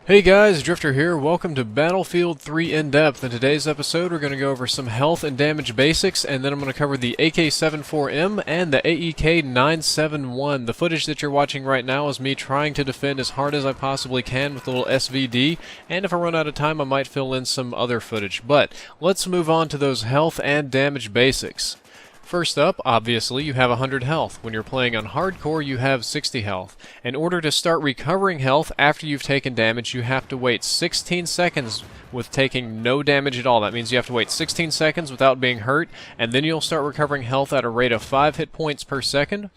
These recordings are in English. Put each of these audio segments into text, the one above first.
Hey guys, Drifter here. Welcome to Battlefield 3 In-Depth. In today's episode, we're going to go over some health and damage basics, and then I'm going to cover the AK74M and the AEK-971. The footage that you're watching right now is me trying to defend as hard as I possibly can with a little SVD, and if I run out of time, I might fill in some other footage. But let's move on to those health and damage basics. First up, obviously, you have 100 health. When you're playing on hardcore, you have 60 health. In order to start recovering health after you've taken damage, you have to wait 16 seconds with taking no damage at all. That means you have to wait 16 seconds without being hurt, and then you'll start recovering health at a rate of 5 hit points per second.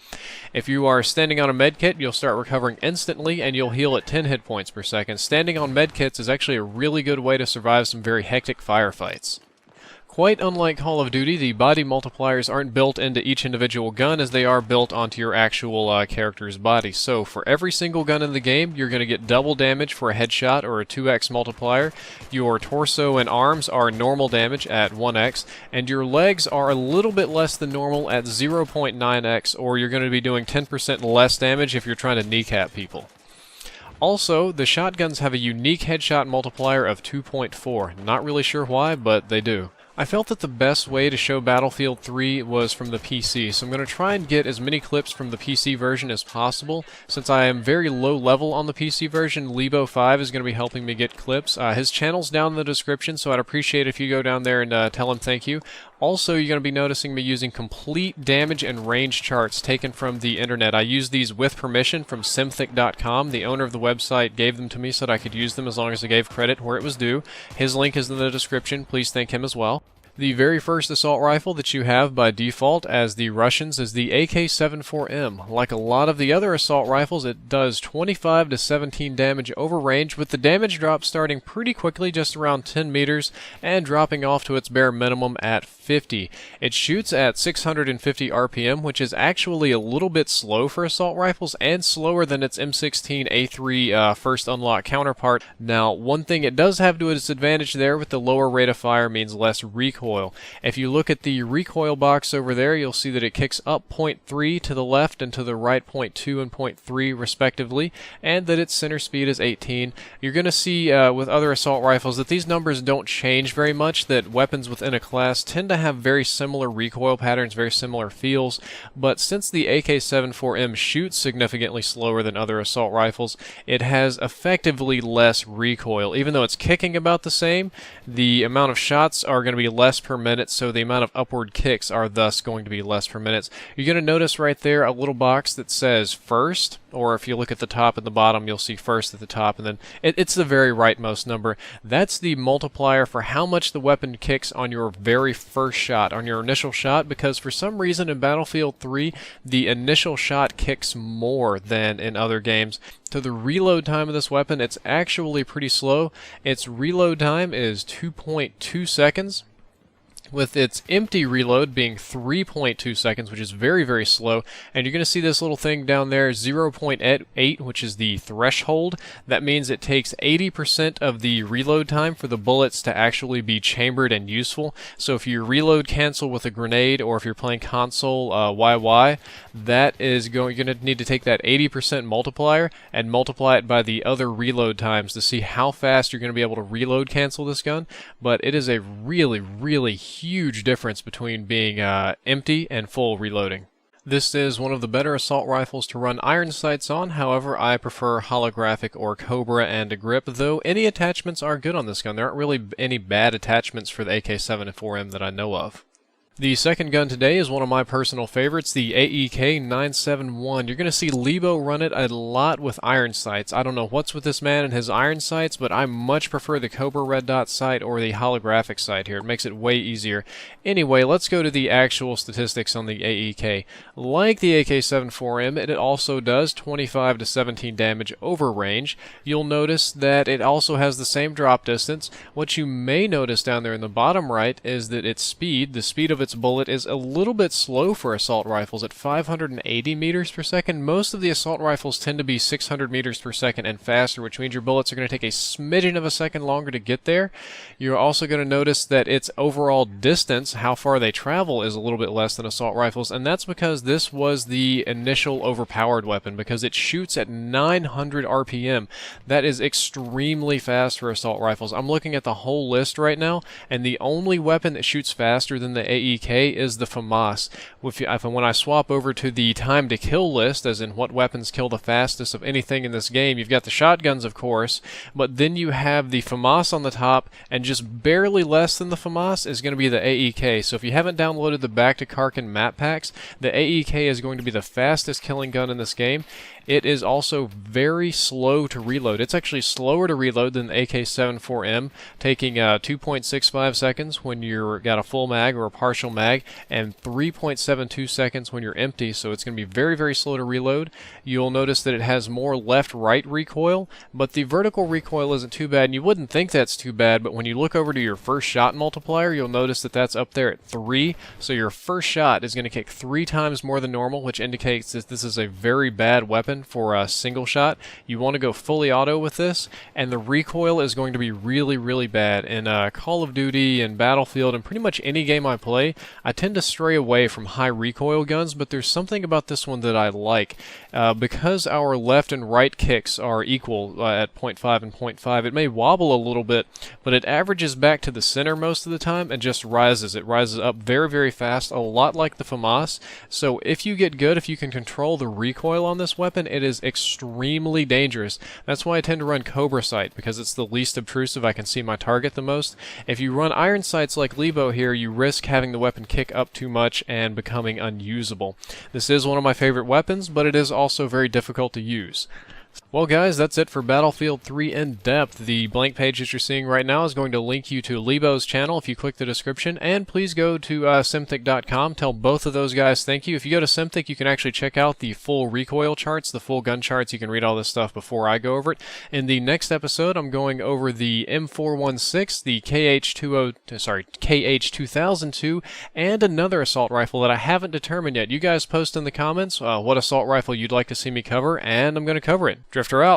If you are standing on a medkit, you'll start recovering instantly, and you'll heal at 10 hit points per second. Standing on medkits is actually a really good way to survive some very hectic firefights. Quite unlike Call of Duty, the body multipliers aren't built into each individual gun as they are built onto your actual character's body. So for every single gun in the game, you're going to get double damage for a headshot or a 2x multiplier. Your torso and arms are normal damage at 1x, and your legs are a little bit less than normal at 0.9x, or you're going to be doing 10% less damage if you're trying to kneecap people. Also, the shotguns have a unique headshot multiplier of 2.4. Not really sure why, but they do. I felt that the best way to show Battlefield 3 was from the PC, so I'm going to try and get as many clips from the PC version as possible. Since I am very low level on the PC version, Lebo5 is going to be helping me get clips. His channel's down in the description, so I'd appreciate if you go down there and tell him thank you. Also, you're going to be noticing me using complete damage and range charts taken from the internet. I use these with permission from Simthic.com. The owner of the website gave them to me so that I could use them as long as I gave credit where it was due. His link is in the description. Please thank him as well. The very first assault rifle that you have by default as the Russians is the AK74M. Like a lot of the other assault rifles, it does 25 to 17 damage over range, with the damage drop starting pretty quickly, just around 10 meters, and dropping off to its bare minimum at 50. It shoots at 650 RPM, which is actually a little bit slow for assault rifles, and slower than its M16A3 first unlock counterpart. Now, one thing it does have to its advantage there with the lower rate of fire means less recoil. If you look at the recoil box over there, you'll see that it kicks up 0.3 to the left and to the right 0.2 and 0.3 respectively, and that its center speed is 18. You're going to see with other assault rifles that these numbers don't change very much, that weapons within a class tend to have very similar recoil patterns, very similar feels, but since the AK-74M shoots significantly slower than other assault rifles, it has effectively less recoil. Even though it's kicking about the same, the amount of shots are going to be less per minute, so the amount of upward kicks are thus going to be less per minute. You're going to notice right there a little box that says first, or if you look at the top and the bottom, you'll see first at the top, and then it's the very rightmost number. That's the multiplier for how much the weapon kicks on your very first shot, on your initial shot, because for some reason in Battlefield 3, the initial shot kicks more than in other games. So the reload time of this weapon, it's actually pretty slow. Its reload time is 2.2 seconds. With its empty reload being 3.2 seconds, which is very, very slow. And you're going to see this little thing down there, 0.8, which is the threshold. That means it takes 80% of the reload time for the bullets to actually be chambered and useful. So if you reload cancel with a grenade, or if you're playing console YY, that is you're going to need to take that 80% multiplier and multiply it by the other reload times to see how fast you're going to be able to reload cancel this gun. But it is a really, really huge difference between being empty and full reloading. This is one of the better assault rifles to run iron sights on. However, I prefer holographic or Cobra and a grip, though any attachments are good on this gun. There aren't really any bad attachments for the AK-74M that I know of. The second gun today is one of my personal favorites, the AEK-971. You're going to see Lebo run it a lot with iron sights. I don't know what's with this man and his iron sights, but I much prefer the Cobra red dot sight or the holographic sight here. It makes it way easier. Anyway, let's go to the actual statistics on the AEK. Like the AK-74M, it also does 25 to 17 damage over range. You'll notice that it also has the same drop distance. What you may notice down there in the bottom right is that its speed, the speed of its its bullet is a little bit slow for assault rifles at 580 meters per second. Most of the assault rifles tend to be 600 meters per second and faster, which means your bullets are going to take a smidgen of a second longer to get there. You're also going to notice that its overall distance, how far they travel, is a little bit less than assault rifles, and that's because this was the initial overpowered weapon, because it shoots at 900 RPM. That is extremely fast for assault rifles. I'm looking at the whole list right now, and the only weapon that shoots faster than the AEK is the FAMAS. When I swap over to the time to kill list, as in what weapons kill the fastest of anything in this game, you've got the shotguns, of course, but then you have the FAMAS on the top, and just barely less than the FAMAS is going to be the AEK. So if you haven't downloaded the Back to Karkin map packs, the AEK is going to be the fastest killing gun in this game. It is also very slow to reload. It's actually slower to reload than the AK74M, taking 2.65 seconds when you've got a full mag or a partial mag, and 3.72 seconds when you're empty, so it's going to be very, very slow to reload. You'll notice that it has more left-right recoil, but the vertical recoil isn't too bad, and you wouldn't think that's too bad, but when you look over to your first shot multiplier, you'll notice that that's up there at 3, so your first shot is going to kick 3 times more than normal, which indicates that this is a very bad weapon for a single shot. You want to go fully auto with this, and the recoil is going to be really, really bad. In Call of Duty and Battlefield and pretty much any game I play, I tend to stray away from high recoil guns, but there's something about this one that I like. Because our left and right kicks are equal at 0.5 and 0.5, it may wobble a little bit, but it averages back to the center most of the time and just rises. It rises up very, very fast, a lot like the FAMAS. So if you get good, if you can control the recoil on this weapon, it is extremely dangerous. That's why I tend to run Cobra Sight, because it's the least obtrusive. I can see my target the most. If you run iron sights like Lebo here, you risk having the weapon kick up too much and becoming unusable. This is one of my favorite weapons, but it is also very difficult to use. Well guys, that's it for Battlefield 3 in depth. The blank page that you're seeing right now is going to link you to Lebo's channel if you click the description, and please go to Simthic.com. Tell both of those guys thank you. If you go to Simthic, you can actually check out the full recoil charts, the full gun charts. You can read all this stuff before I go over it. In the next episode, I'm going over the M416, the KH2002, and another assault rifle that I haven't determined yet. You guys post in the comments what assault rifle you'd like to see me cover, and I'm going to cover it. Drifter out.